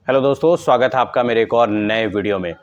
Hello दोस्तों, स्वागत है आपका मेरे एक और नए वीडियो में।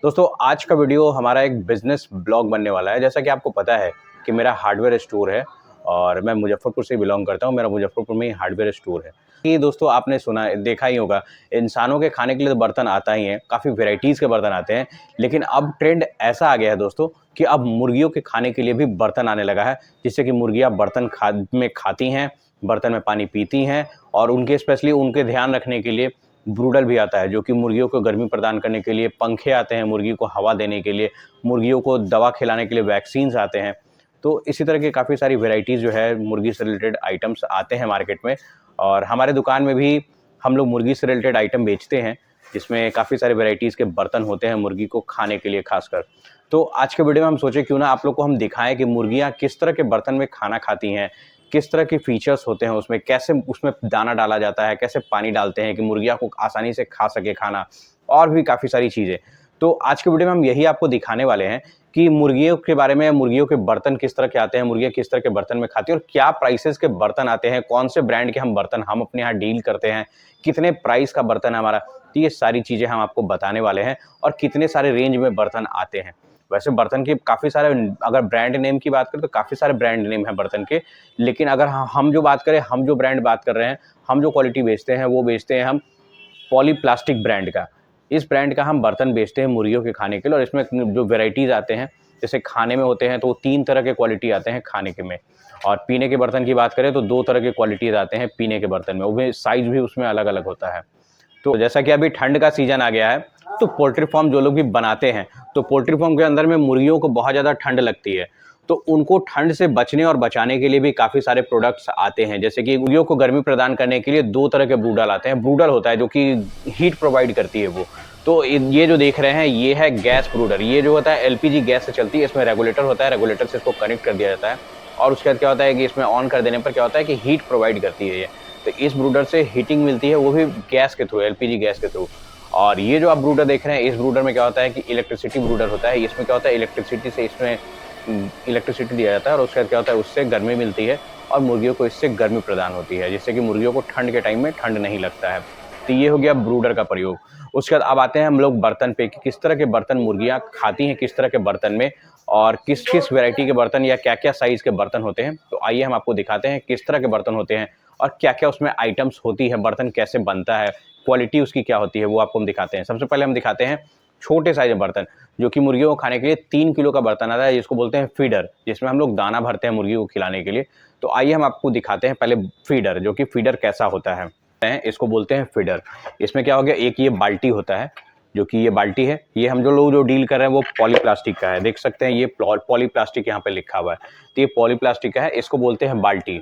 दोस्तों, आज का वीडियो हमारा एक बिज़नेस ब्लॉग बनने वाला है। जैसा कि आपको पता है कि मेरा हार्डवेयर स्टोर है और मैं मुज़फ़्फ़रपुर से बिलॉन्ग करता हूँ। मेरा मुज़फ़्फ़रपुर में ही हार्डवेयर स्टोर है। कि दोस्तों, आपने सुना देखा ही होगा, इंसानों के खाने के लिए तो बर्तन आता ही है, काफ़ी वैराइटीज़ के बर्तन आते हैं। लेकिन अब ट्रेंड ऐसा आ गया है दोस्तों कि अब मुर्गियों के खाने के लिए भी बर्तन आने लगा है, जिससे कि मुर्गियाँ बर्तन में खाती हैं, बर्तन में पानी पीती हैं और उनके स्पेशली उनके ध्यान रखने के लिए ब्रूडर भी आता है, जो कि मुर्गियों को गर्मी प्रदान करने के लिए, पंखे आते हैं मुर्गी को हवा देने के लिए, मुर्गियों को दवा खिलाने के लिए वैक्सीन्स आते हैं। तो इसी तरह की काफ़ी सारी वैराइटीज़ जो है मुर्गी से रिलेटेड आइटम्स आते हैं मार्केट में और हमारे दुकान में भी हम लोग मुर्गी से रिलेटेड आइटम बेचते हैं, जिसमें काफ़ी सारे वैराइटीज़ के बर्तन होते हैं मुर्गी को खाने के लिए खासकर। तो आज के वीडियो में हम सोचे क्यों ना आप लोग को हम दिखाएँ कि मुर्गियाँ किस तरह के बर्तन में खाना खाती हैं, किस तरह के फीचर्स होते हैं उसमें, कैसे उसमें दाना डाला जाता है, कैसे पानी डालते हैं कि मुर्गियाँ को आसानी से खा सके खाना और भी काफ़ी सारी चीज़ें। तो आज के वीडियो में हम यही आपको दिखाने वाले हैं कि मुर्गियों के बारे में, मुर्गियों के बर्तन किस तरह के आते हैं, मुर्गियाँ किस तरह के बर्तन में खाती हैं और क्या प्राइसेज़ के बर्तन आते हैं, कौन से ब्रांड के हम बर्तन हम अपने यहाँ डील करते हैं, कितने प्राइस का बर्तन है हमारा। तो ये सारी चीज़ें हम आपको बताने वाले हैं और कितने सारे रेंज में बर्तन आते हैं। वैसे बर्तन के काफ़ी सारे, अगर ब्रांड नेम की बात करें तो काफ़ी सारे ब्रांड नेम हैं बर्तन के। लेकिन अगर हम जो बात करें, हम जो ब्रांड बात कर रहे हैं, हम जो क्वालिटी बेचते हैं, वो बेचते हैं हम पॉलीप्लास्टिक ब्रांड का। इस ब्रांड का हम बर्तन बेचते हैं मुर्गियों के खाने के लिए और इसमें जो वैराइटीज़ आते हैं, जैसे खाने में होते हैं तो 3 तरह के क्वालिटी आते हैं खाने के में। और पीने के बर्तन की बात करें तो 2 तरह के क्वालिटीज़ आते हैं पीने के बर्तन में, वो भी साइज़ भी उसमें अलग-अलग होता है। तो जैसा कि अभी ठंड का सीज़न आ गया है, तो पोल्ट्री फार्म जो लोग भी बनाते हैं, तो पोल्ट्री फार्म के अंदर में मुर्गियों को बहुत ज़्यादा ठंड लगती है। तो उनको ठंड से बचने और बचाने के लिए भी काफ़ी सारे प्रोडक्ट्स आते हैं। जैसे कि मुर्गियों को गर्मी प्रदान करने के लिए 2 तरह के ब्रूडर आते हैं। ब्रूडर होता है जो कि हीट प्रोवाइड करती है वो। तो ये जो देख रहे हैं, ये है गैस ब्रूडर। ये जो होता है एलपीजी गैस से चलती है, इसमें रेगुलेटर होता है, रेगुलेटर से इसको कनेक्ट कर दिया जाता है और उसके बाद क्या होता है कि इसमें ऑन कर देने पर क्या होता है कि हीट प्रोवाइड करती है ये। तो इस ब्रूडर से हीटिंग मिलती है, वो भी गैस के थ्रू, एलपीजी गैस के थ्रू। और ये जो आप ब्रूडर देख रहे हैं, इस ब्रूडर में क्या होता है कि इलेक्ट्रिसिटी ब्रूडर होता है। इसमें क्या होता है, इलेक्ट्रिसिटी से इसमें इलेक्ट्रिसिटी दिया जाता है और उसके बाद क्या होता है, उससे गर्मी मिलती है और मुर्गियों को इससे गर्मी प्रदान होती है, जिससे कि मुर्गियों को ठंड के टाइम में ठंड नहीं लगता है। तो ये हो गया ब्रूडर का प्रयोग। उसके बाद अब आते हैं हम लोग बर्तन पे कि किस तरह के बर्तन मुर्गियाँ खाती हैं, किस तरह के बर्तन में और किस-किस वैरायटी के बर्तन या क्या-क्या साइज़ के बर्तन होते हैं। तो आइए हम आपको दिखाते हैं किस तरह के बर्तन होते हैं और क्या-क्या उसमें आइटम्स होती है, बर्तन कैसे बनता है, क्वालिटी उसकी क्या होती है, वो आपको हम दिखाते हैं। सबसे पहले हम दिखाते हैं छोटे साइज़ में बर्तन, जो कि मुर्गियों को खाने के लिए 3 किलो का बर्तन आता है, जिसको बोलते हैं फीडर, जिसमें हम लोग दाना भरते हैं मुर्गियों को खिलाने के लिए। तो आइए हम आपको दिखाते हैं पहले फीडर, जो कि फीडर कैसा होता है। इसको बोलते हैं फीडर। इसमें क्या हो गया, एक ये बाल्टी होता है, जो कि ये बाल्टी है, ये हम जो लोग जो डील कर रहे हैं वो पॉलीप्लास्टिक का है। देख सकते हैं ये पॉलीप्लास्टिक यहाँ पे लिखा हुआ है। तो ये पॉलीप्लास्टिक का है, इसको बोलते हैं बाल्टी।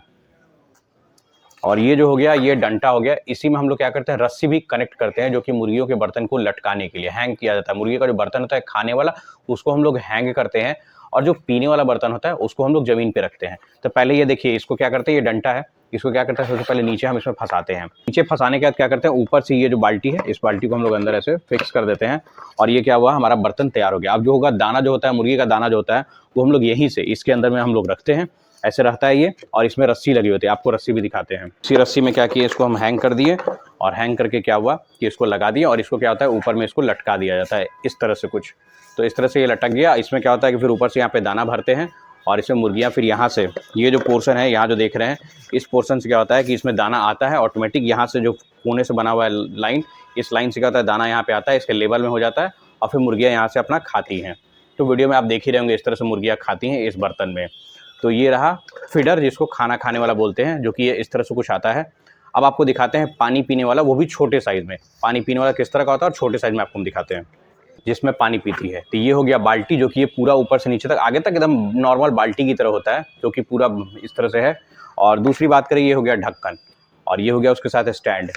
और ये जो हो गया, ये डंटा हो गया। इसी में हम लोग क्या करते हैं, रस्सी भी कनेक्ट करते हैं, जो कि मुर्गियों के बर्तन को लटकाने के लिए हैंग किया जाता है। मुर्गी का जो बर्तन होता है खाने वाला, उसको हम लोग हैंग करते हैं और जो पीने वाला बर्तन होता है उसको हम लोग ज़मीन पे रखते हैं। तो पहले ये देखिए, इसको क्या करते हैं, ये डंटा है, इसको क्या करते हैं, सबसे पहले नीचे हम इसमें फँसाते हैं। नीचे फँसाने के बाद क्या करते हैं, ऊपर से ये जो बाल्टी है, इस बाल्टी को हम लोग अंदर ऐसे फिक्स कर देते हैं और ये क्या हुआ, हमारा बर्तन तैयार हो गया। अब जो होगा, दाना जो होता है, मुर्गी का दाना जो होता है, वो हम लोग यहीं से इसके अंदर में हम लोग रखते हैं। ऐसे रहता है ये और इसमें रस्सी लगी होती है, आपको रस्सी भी दिखाते हैं। इसी रस्सी में क्या किया, इसको हम हैंग कर दिए और हैंग करके क्या हुआ कि इसको लगा दिया और इसको क्या होता है, ऊपर में इसको लटका दिया जाता है इस तरह से कुछ। तो इस तरह से ये लटक गया। इसमें क्या होता है कि फिर ऊपर से यहाँ पे दाना भरते हैं और इसमें मुर्गियाँ फिर यहाँ से, ये जो पोर्शन है यहाँ जो देख रहे हैं, इस पोर्शन से क्या होता है कि इसमें दाना आता है ऑटोमेटिक। यहाँ से जो कोने से बना हुआ है लाइन, इस लाइन से क्या होता है, दाना यहाँ पे आता है, इसके लेवल में हो जाता है और फिर मुर्गियाँ यहाँ से अपना खाती हैं। तो वीडियो में आप देख ही रहे होंगे, इस तरह से मुर्गियाँ खाती हैं इस बर्तन में। तो ये रहा फीडर, जिसको खाना खाने वाला बोलते हैं, जो कि ये इस तरह से कुछ आता है। अब आपको दिखाते हैं पानी पीने वाला, वो भी छोटे साइज़ में। पानी पीने वाला किस तरह का होता है और छोटे साइज़ में आपको हम दिखाते हैं, जिसमें पानी पीती है। तो ये हो गया बाल्टी, जो कि ये पूरा ऊपर से नीचे तक, आगे तक एकदम नॉर्मल बाल्टी की तरह होता है, जो कि पूरा इस तरह से है। और दूसरी बात करें, ये हो गया ढक्कन और ये हो गया उसके साथ स्टैंड।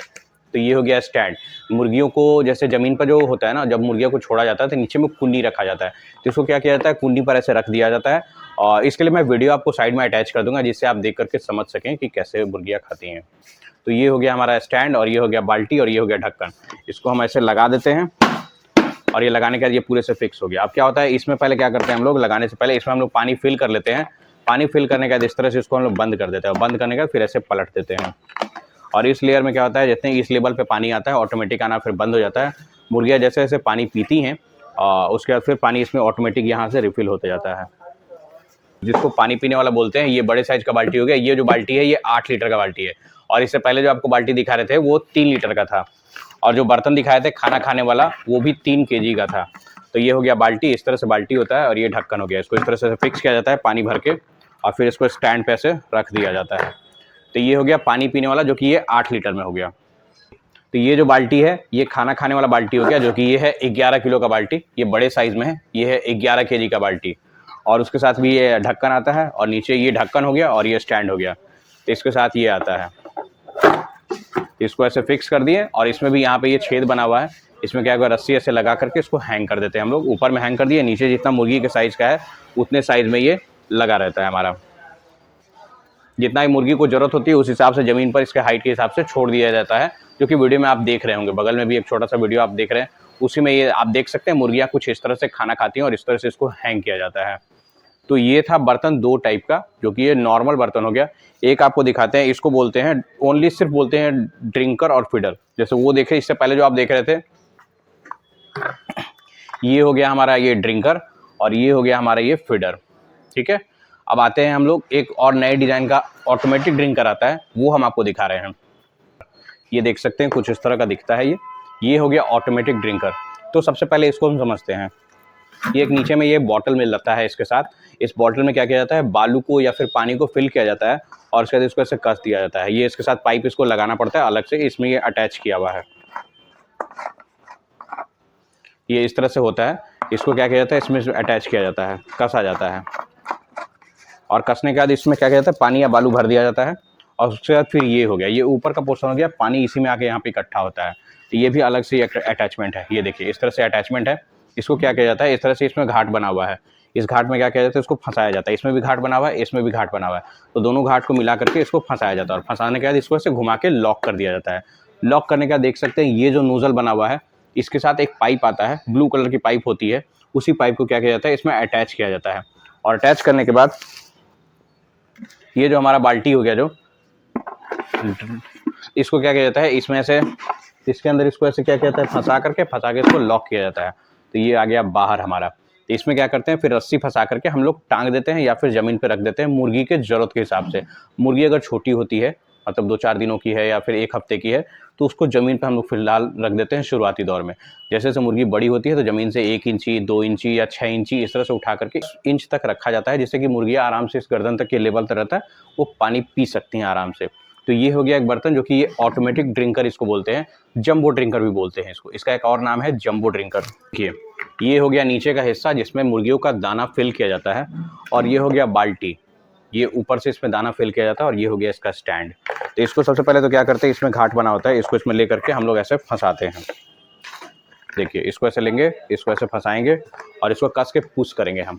तो ये हो गया स्टैंड। मुर्गियों को जैसे ज़मीन पर जो होता है ना, जब मुर्गियों को छोड़ा जाता है तो नीचे में कुंडी रखा जाता है, तो इसको क्या किया जाता है, कुंडी पर ऐसे रख दिया जाता है। और इसके लिए मैं वीडियो आपको साइड में अटैच कर दूंगा, जिससे आप देख करके समझ सकें कि कैसे मुर्गियाँ खाती हैं। तो ये हो गया हमारा स्टैंड और ये हो गया बाल्टी और ये हो गया ढक्कन। इसको हम ऐसे लगा देते हैं और ये लगाने के बाद ये पूरे से फिक्स हो गया। अब क्या होता है, इसमें पहले क्या करते हैं हम लोग, लगाने से पहले इसमें हम लोग पानी फिल कर लेते हैं। पानी फिल करने के बाद इस तरह से इसको हम लोग बंद कर देते हैं और बंद करने के बाद फिर ऐसे पलट देते हैं और इस लेयर में क्या होता है, जितने इस लेवल पे पानी आता है ऑटोमेटिक आना फिर बंद हो जाता है। मुर्गियाँ जैसे जैसे पानी पीती हैं उसके बाद फिर पानी इसमें ऑटोमेटिक यहाँ से रिफिल होते जाता है। जिसको पानी पीने वाला बोलते हैं, ये बड़े साइज का बाल्टी हो गया। ये जो बाल्टी है ये 8 लीटर का बाल्टी है, और इससे पहले जो आपको बाल्टी दिखा रहे थे वो 3 लीटर का था, और जो बर्तन दिखाए थे खाना खाने वाला वो भी 3 केजी का था। तो ये हो गया बाल्टी, इस तरह से बाल्टी होता है, और ये ढक्कन हो गया। इसको इस तरह से फिक्स किया जाता है पानी भर के, और फिर इसको स्टैंड पे से रख दिया जाता है। तो ये हो गया पानी पीने वाला, जो कि ये 8 लीटर में हो गया। तो ये जो बाल्टी है ये खाना खाने वाला बाल्टी हो गया, जो कि ये है 11 किलो का बाल्टी, ये बड़े साइज में है, ये है 11 केजी का बाल्टी। और उसके साथ भी ये ढक्कन आता है, और नीचे ये ढक्कन हो गया और ये स्टैंड हो गया। तो इसके साथ ये आता है, इसको ऐसे फिक्स कर दिए, और इसमें भी यहाँ पे ये छेद बना हुआ है। इसमें क्या होगा, रस्सी ऐसे लगा करके इसको हैंग कर देते हैं हम लोग। ऊपर में हैंग कर दिए, नीचे जितना मुर्गी के साइज का है उतने साइज में ये लगा रहता है हमारा। जितना ही मुर्गी को जरूरत होती है उस हिसाब से ज़मीन पर इसके हाइट के हिसाब से छोड़ दिया जाता है, जो कि वीडियो में आप देख रहे होंगे। बगल में भी एक छोटा सा वीडियो आप देख रहे हैं, उसी में ये आप देख सकते हैं मुर्गियाँ कुछ इस तरह से खाना खाती हैं, और इस तरह से इसको हैंग किया जाता है। तो ये था बर्तन 2 टाइप का, जो कि ये नॉर्मल बर्तन हो गया। एक आपको दिखाते हैं, इसको बोलते हैं ओनली, सिर्फ बोलते हैं ड्रिंकर और फीडर। जैसे वो देखे इससे पहले जो आप देख रहे थे, ये हो गया हमारा ये ड्रिंकर, और ये हो गया हमारा ये फीडर। ठीक है, अब आते हैं हम लोग एक और नए डिजाइन का ऑटोमेटिक ड्रिंकर आता है, वो हम आपको दिखा रहे हैं। ये देख सकते हैं कुछ इस तरह का दिखता है। ये हो गया ऑटोमेटिक ड्रिंकर। तो सबसे पहले इसको हम समझते हैं। ये एक नीचे में ये बॉटल मिल जाता है इसके साथ। इस बॉटल में क्या किया जाता है, बालू को या फिर पानी को फिल किया जाता है, और उसके बाद इसको ऐसे कस दिया जाता है। ये इसके साथ पाइप इसको लगाना पड़ता है अलग से, इसमें ये अटैच किया हुआ है। ये इस तरह से होता है, इसको क्या किया जाता है, इसमें अटैच किया जाता है, कसा जाता है, और कसने के बाद इसमें क्या किया जाता है, पानी या बालू भर दिया जाता है, और उसके बाद फिर ये हो गया, ये ऊपर का पोर्शन हो गया, पानी इसी में आके यहाँ पे इकट्ठा होता है। तो ये भी अलग से अटैचमेंट है। ये देखिए इस तरह से अटैचमेंट है। इसको क्या किया जाता है, इस तरह से इसमें घाट बना हुआ है। इस घाट में क्या किया जाता है, इसको फंसाया जाता है। इसमें भी घाट बना हुआ है, इसमें भी घाट बना हुआ है, तो दोनों घाट को मिला करके इसको फंसाया जाता है, और फंसाने के बाद इसको ऐसे घुमा के लॉक कर दिया जाता है। लॉक करने का देख सकते हैं, ये जो नोजल बना हुआ है इसके साथ एक पाइप आता है, ब्लू कलर की पाइप होती है। उसी पाइप को क्या किया जाता है, इसमें अटैच किया जाता है, और अटैच करने के बाद ये जो हमारा बाल्टी हो गया, जो इसको क्या किया जाता है, इसमें से इसके अंदर इसको ऐसे क्या किया जाता है, फंसा के इसको लॉक किया जाता है। तो ये आ गया बाहर हमारा। तो इसमें क्या करते हैं, फिर रस्सी फंसा करके हम लोग टांग देते हैं, या फिर ज़मीन पे रख देते हैं मुर्गी के ज़रूरत के हिसाब से। मुर्गी अगर छोटी होती है, मतलब 2-4 दिनों की है या फिर 1 हफ्ते की है, तो उसको ज़मीन पे हम लोग फिलहाल रख देते हैं शुरुआती दौर में। जैसे जैसे मुर्गी बड़ी होती है तो ज़मीन से 1 इंची, 2 इंची या 6 इंची इस तरह से उठा करके इंच तक रखा जाता है, जिससे कि मुर्गियाँ आराम से इस गर्दन तक के लेवल तक रहता है, वो पानी पी सकती हैं आराम से। तो ये हो गया एक बर्तन, जो कि ये ऑटोमेटिक ड्रिंकर इसको बोलते हैं, जंबो ड्रिंकर भी बोलते हैं इसको। इसका एक और नाम है जंबो ड्रिंकर। देखिए ये हो गया नीचे का हिस्सा जिसमें मुर्गियों का दाना फिल किया जाता है, और ये हो गया बाल्टी, ये ऊपर से इसमें दाना फिल किया जाता है, और ये हो गया इसका स्टैंड। तो इसको सबसे पहले तो क्या करते हैं, इसमें घाट बना होता है, इसको इसमें ले करके हम लोग ऐसे फंसाते हैं। देखिए इसको ऐसे लेंगे, इसको ऐसे फंसाएंगे, और इसको कस के पुश करेंगे हम।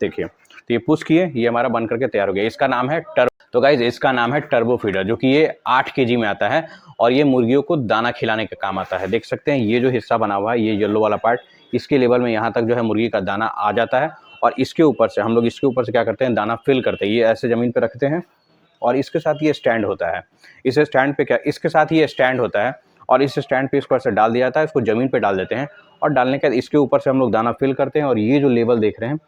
देखिए तो ये पुश किए, ये हमारा बन करके तैयार हो गया। इसका नाम है टर्बो। तो गाइज इसका नाम है टर्बो फीडर, जो कि ये 8 केजी में आता है, और ये मुर्गियों को दाना खिलाने का काम आता है। देख सकते हैं ये जो हिस्सा बना हुआ है, ये येलो वाला पार्ट, इसके लेवल में यहाँ तक जो है मुर्गी का दाना आ जाता है, और इसके ऊपर से हम लोग इसके ऊपर से क्या करते हैं, दाना फिल करते हैं। ये ऐसे ज़मीन पर रखते हैं, और इसके साथ ये स्टैंड होता है। इस स्टैंड पे क्या, इसके साथ ये स्टैंड होता है, और इस स्टैंड पे इसको ऐसे डाल दिया जाता है, इसको ज़मीन पे डाल देते हैं, और डालने के बाद इसके ऊपर से हम लोग दाना फिल करते हैं। और ये जो लेवल देख रहे हैं,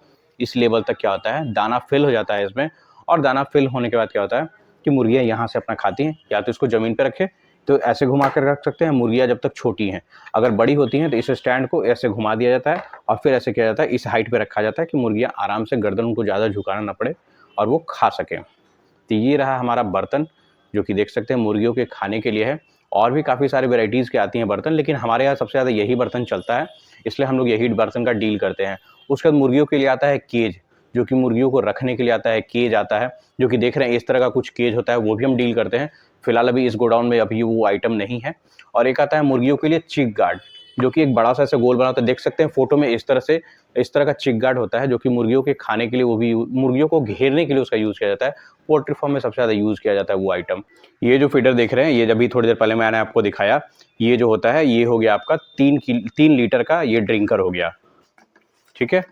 इस लेवल तक क्या होता है, दाना फिल हो जाता है इसमें। और दाना फिल होने के बाद क्या होता है कि मुर्गियाँ यहाँ से अपना खाती हैं, या तो इसको ज़मीन पे रखें तो ऐसे घुमा कर रख सकते हैं मुर्गियाँ जब तक छोटी हैं। अगर बड़ी होती हैं तो इस स्टैंड को ऐसे घुमा दिया जाता है, और फिर ऐसे किया जाता है, इस हाइट पे रखा जाता है कि मुर्गियाँ आराम से, गर्दन उनको ज़्यादा झुकाना ना पड़े और वो खा सकें। तो ये रहा हमारा बर्तन, जो कि देख सकते हैं मुर्गियों के खाने के लिए है। और भी काफ़ी सारे वेराइटीज़ के आती हैं बर्तन, लेकिन हमारे यहाँ सबसे ज़्यादा यही बर्तन चलता है, इसलिए हम लोग यही बर्तन का डील करते हैं। उसके बाद मुर्गियों के लिए आता है केज, जो कि मुर्गियों को रखने के लिए आता है। केज आता है, जो कि देख रहे हैं इस तरह का कुछ केज होता है, वो भी हम डील करते हैं। फिलहाल अभी इस गोडाउन में अभी वो आइटम नहीं है। और एक आता है मुर्गियों के लिए चिक गार्ड, जो कि एक बड़ा सा ऐसे गोल बना होता है, देख सकते हैं फोटो में इस तरह का चिक गार्ड होता है, जो कि मुर्गियों के खाने के लिए, वो भी मुर्गियों को घेरने के लिए उसका यूज़ किया जाता है। पोल्ट्री फार्म में सबसे ज़्यादा यूज़ किया जाता है वो आइटम। ये जो फीडर देख रहे हैं, ये जब भी थोड़ी देर पहले मैंने आपको दिखाया, ये जो होता है ये हो गया आपका 3 लीटर का ये ड्रिंकर हो गया, ठीक है।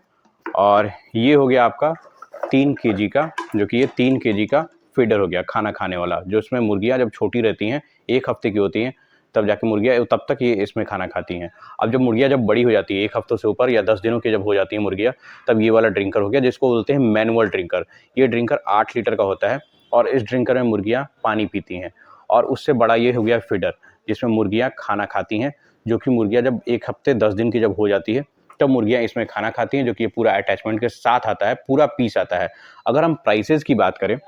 और ये हो गया आपका 3 केजी का, जो कि ये 3 केजी का फीडर हो गया, खाना खाने वाला, जो इसमें मुर्गियाँ जब छोटी रहती हैं, 1 हफ्ते की होती हैं, तब जाके मुर्गियाँ तब तक ये इसमें खाना खाती हैं। अब जब मुर्गियाँ जब बड़ी हो जाती है, 1 हफ्तों से ऊपर या 10 दिनों की जब हो जाती हैं मुर्गियाँ, तब ये वाला ड्रिंकर हो गया, जिसको बोलते हैं मैनुअल ड्रिंकर। ये ड्रिंकर 8 लीटर का होता है और इस ड्रिंकर में मुर्गियाँ पानी पीती हैं। और उससे बड़ा ये हो गया फीडर, जिसमें मुर्गियाँ खाना खाती हैं, जो कि मुर्गियाँ जब 1 हफ्ते 10 दिन की जब हो जाती है, तब मुर्गियाँ इसमें खाना खाती हैं, जो कि ये पूरा अटैचमेंट के साथ आता है, पूरा पीस आता है। अगर हम प्राइसेज़ की बात करें,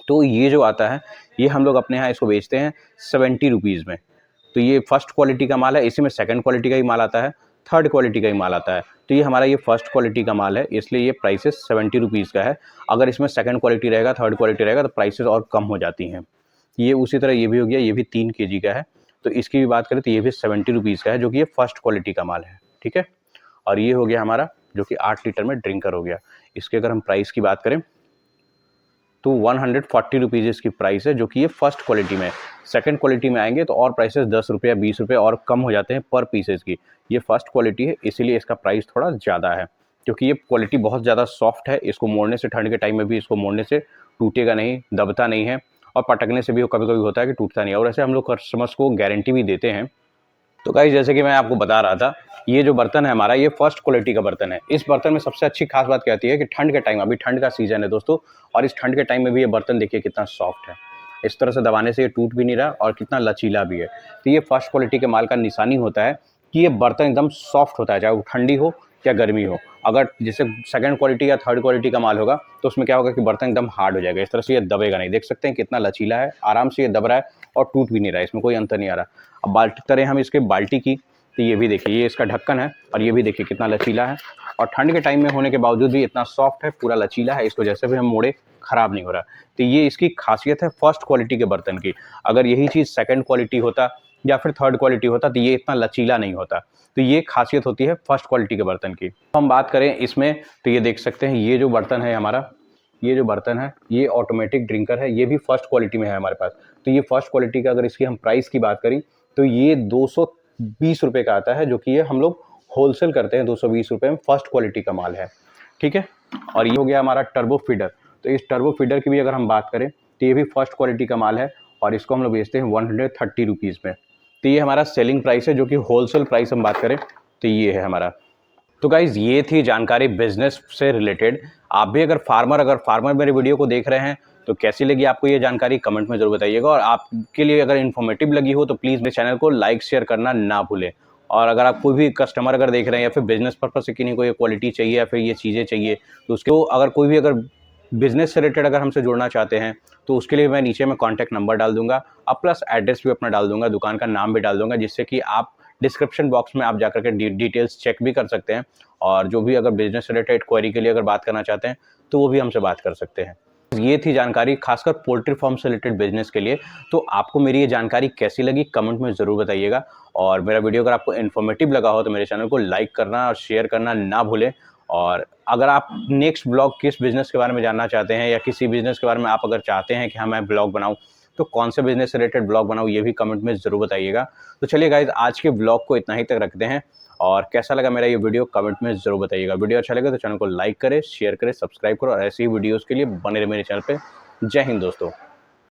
तो ये जो आता है, ये हम लोग अपने यहाँ इसको बेचते हैं 70 रुपीज़ में। तो ये फर्स्ट क्वालिटी का माल है, इसी में सेकंड क्वालिटी का ही माल आता है, थर्ड क्वालिटी का ही माल आता है। तो ये हमारा ये फर्स्ट क्वालिटी का माल है, इसलिए ये प्राइसेस 70 रुपीज़ का है। अगर इसमें सेकंड क्वालिटी रहेगा, थर्ड क्वालिटी रहेगा, तो प्राइसेस और कम हो जाती हैं। ये उसी तरह ये भी हो गया, ये भी 3 केजी का है, तो इसकी भी बात करें तो ये भी 70 रुपीज़ का है, जो कि ये फर्स्ट क्वालिटी का माल है, ठीक है। और ये हो गया हमारा, जो कि 8 लीटर में ड्रिंकर हो गया। इसकी अगर हम प्राइस की बात करें, तो 140 रुपीज़ इसकी प्राइस है, जो कि ये फर्स्ट क्वालिटी में है। सेकंड क्वालिटी में आएंगे तो और प्राइसेस 10 रुपये 20 रुपये और कम हो जाते हैं पर पीसेस की। ये फर्स्ट क्वालिटी है, इसीलिए इसका प्राइस थोड़ा ज़्यादा है, क्योंकि ये क्वालिटी बहुत ज़्यादा सॉफ्ट है। इसको मोड़ने से, ठंड के टाइम में भी इसको मोड़ने से टूटेगा नहीं, दबता नहीं है, और पटकने से भी कभी कभी होता है कि टूटता नहीं है। और ऐसे हम लोग कस्टमर्स को गारंटी भी देते हैं। तो गाइस, जैसे कि मैं आपको बता रहा था, ये जो बर्तन है हमारा, ये फर्स्ट क्वालिटी का बर्तन है। इस बर्तन में सबसे अच्छी खास बात क्या आती है कि ठंड के टाइम, अभी ठंड का सीजन है दोस्तों, और इस ठंड के टाइम में भी ये बर्तन देखिए कितना सॉफ्ट है। इस तरह से दबाने से ये टूट भी नहीं रहा और कितना लचीला भी है। तो ये फर्स्ट क्वालिटी के माल का निशानी होता है कि ये बर्तन एकदम सॉफ्ट होता है, चाहे वो ठंडी हो या गर्मी हो। अगर जैसे सेकंड क्वालिटी या थर्ड क्वालिटी का माल होगा, तो उसमें क्या होगा कि बर्तन एकदम हार्ड हो जाएगा। इस तरह से ये दबेगा नहीं। देख सकते हैं कितना लचीला है, आराम से ये दब रहा है और टूट भी नहीं रहा है, इसमें कोई अंतर नहीं आ रहा। अब बात करें हम इसके बाल्टी की, तो ये भी देखिए, ये इसका ढक्कन है और ये भी देखिए कितना लचीला है, और ठंड के टाइम में होने के बावजूद भी इतना सॉफ्ट है, पूरा लचीला है। इसको जैसे भी हम मोड़े खराब नहीं हो रहा। तो ये इसकी खासियत है फर्स्ट क्वालिटी के बर्तन की। अगर यही चीज़ सेकंड क्वालिटी होता या फिर थर्ड क्वालिटी होता, तो ये इतना लचीला नहीं होता। तो ये खासियत होती है फर्स्ट क्वालिटी के बर्तन की। हम बात करें इसमें, तो ये देख सकते हैं, ये जो बर्तन है हमारा, ये जो बर्तन है, ये ऑटोमेटिक ड्रिंकर है। ये भी फर्स्ट क्वालिटी में है हमारे पास। तो ये फर्स्ट क्वालिटी का, अगर इसकी हम प्राइस की बात करें, तो ये 220 रुपये का आता है, जो कि ये हम लोग होलसेल करते हैं 220 रुपये में। फर्स्ट क्वालिटी का माल है, ठीक है। और ये हो गया हमारा टर्बो फीडर। तो इस टर्बो फीडर की भी अगर हम बात करें, तो ये भी फर्स्ट क्वालिटी का माल है, और इसको हम लोग बेचते हैं 130 रुपीज़ में। तो ये हमारा सेलिंग प्राइस है, जो कि होलसेल प्राइस हम बात करें तो ये है हमारा। तो गाइज़, ये थी जानकारी बिजनेस से रिलेटेड। आप भी अगर फार्मर मेरे वीडियो को देख रहे हैं, तो कैसी लगी आपको ये जानकारी कमेंट में ज़रूर बताइएगा। और आपके लिए अगर इन्फॉर्मेटिव लगी हो, तो प्लीज़ मेरे चैनल को लाइक शेयर करना ना भूलें। और अगर आप कोई भी कस्टमर अगर देख रहे हैं, या फिर बिजनेस पर्पज से किन्हीं को ये क्वालिटी चाहिए या फिर ये चीज़ें चाहिए, तो उसको अगर कोई भी अगर बिजनेस से रिलेटेड अगर हमसे जुड़ना चाहते हैं, तो उसके लिए मैं नीचे में कॉन्टैक्ट नंबर डाल दूंगा, और प्लस एड्रेस भी अपना डाल दूंगा, दुकान का नाम भी डाल दूंगा, जिससे कि आप डिस्क्रिप्शन बॉक्स में आप जाकर के डिटेल्स चेक भी कर सकते हैं। और जो भी अगर बिजनेस से रिलेटेड क्वेरी के लिए अगर बात करना चाहते हैं, तो वो भी हमसे बात कर सकते हैं। ये थी जानकारी खासकर पोल्ट्री फार्म से रिलेटेड बिजनेस के लिए। तो आपको मेरी ये जानकारी कैसी लगी कमेंट में ज़रूर बताइएगा। और मेरा वीडियो अगर आपको इन्फॉर्मेटिव लगा हो, तो मेरे चैनल को लाइक करना और शेयर करना ना भूलें। और अगर आप नेक्स्ट ब्लॉग किस बिज़नेस के बारे में जानना चाहते हैं, या किसी बिज़नेस के बारे में आप अगर चाहते हैं कि हाँ मैं ब्लॉग बनाऊँ, तो कौन से बिज़नेस से रिलेटेड ब्लॉग बनाऊँ, ये भी कमेंट में ज़रूर बताइएगा। तो चलिए गाइज़, आज के ब्लॉग को इतना ही तक रखते हैं। और कैसा लगा मेरा ये वीडियो कमेंट में ज़रूर बताइएगा। वीडियो अच्छा लगे तो चैनल को लाइक करें, शेयर करें, सब्सक्राइब करो, और ऐसी ही वीडियोज़ के लिए बने रहे मेरे चैनल पर। जय हिंद दोस्तों।